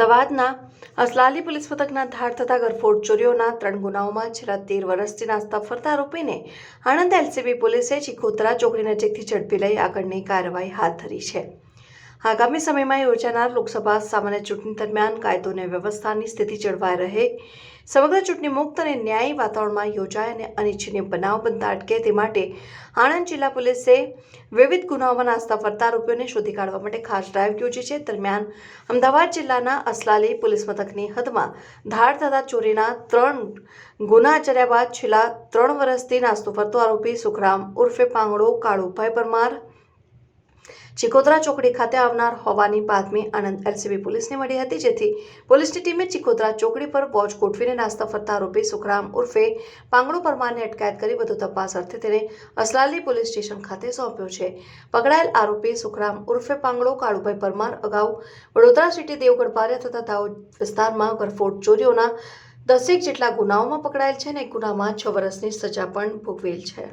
અમદાવાદના અસલાલી પોલીસ મથકના ધાડ થતા ગરફોડ ચોરીઓના 3 ગુનાઓમાં છેલ્લા 13 વર્ષથી નાસ્તા ફરતા આરોપીને આણંદ એલસીબી પોલીસે ચિખોતરા ચોકડી નજીકથી ઝડપી લઈ આગળની કાર્યવાહી હાથ ધરી છે। આગામી સમયમાં યોજાનાર લોકસભા સામાન્ય ચૂંટણી દરમિયાન કાયદો અને વ્યવસ્થાની સ્થિતિ જળવાઈ રહે, સમગ્ર ચૂંટણી મુક્ત અને ન્યાયી વાતાવરણમાં યોજાય અને અનિચ્છનીય બનાવ બનતા અટકે તે માટે આણંદ જિલ્લા પોલીસે વિવિધ ગુનાઓમાં નાસ્તા ફરતા આરોપીઓને શોધી કાઢવા માટે ખાસ ડ્રાઈવ યોજી છે। દરમિયાન અમદાવાદ જિલ્લાના અસલાલી પોલીસ મથકની હદમાં ધાડ થતા ચોરીના 3 ગુના આચર્યા બાદ છેલ્લા 3 વર્ષથી નાસ્તો ફરતો આરોપી સુખરામ ઉર્ફે પાંગડો કાળુભાઈ પરમાર ચિખોતરા ચોકડી ખાતે આવનાર હોવાની બાતમી આણંદ એલસીબી પોલીસને મળી હતી, જેથી પોલીસની ટીમે ચિખોતરા ચોકડી પર વોચ ગોઠવીને નાસ્તા ફરતા આરોપી સુખરામ ઉર્ફે પાંગડો પરમારને અટકાયત કરી વધુ તપાસ અર્થે તેને અસલાલી પોલીસ સ્ટેશન ખાતે સોંપ્યો છે। પકડાયેલ આરોપી સુખરામ ઉર્ફે પાંગડો કાળુભાઈ પરમાર અગાઉ વડોદરા સિટી દેવગઢ બારિયા તથા દાહોદ વિસ્તારમાં ગરફોડ ચોરીઓના 10 જેટલા ગુનાઓમાં પકડાયેલ છે અને એક ગુનામાં 6 વર્ષની સજા પણ ભોગવેલ છે।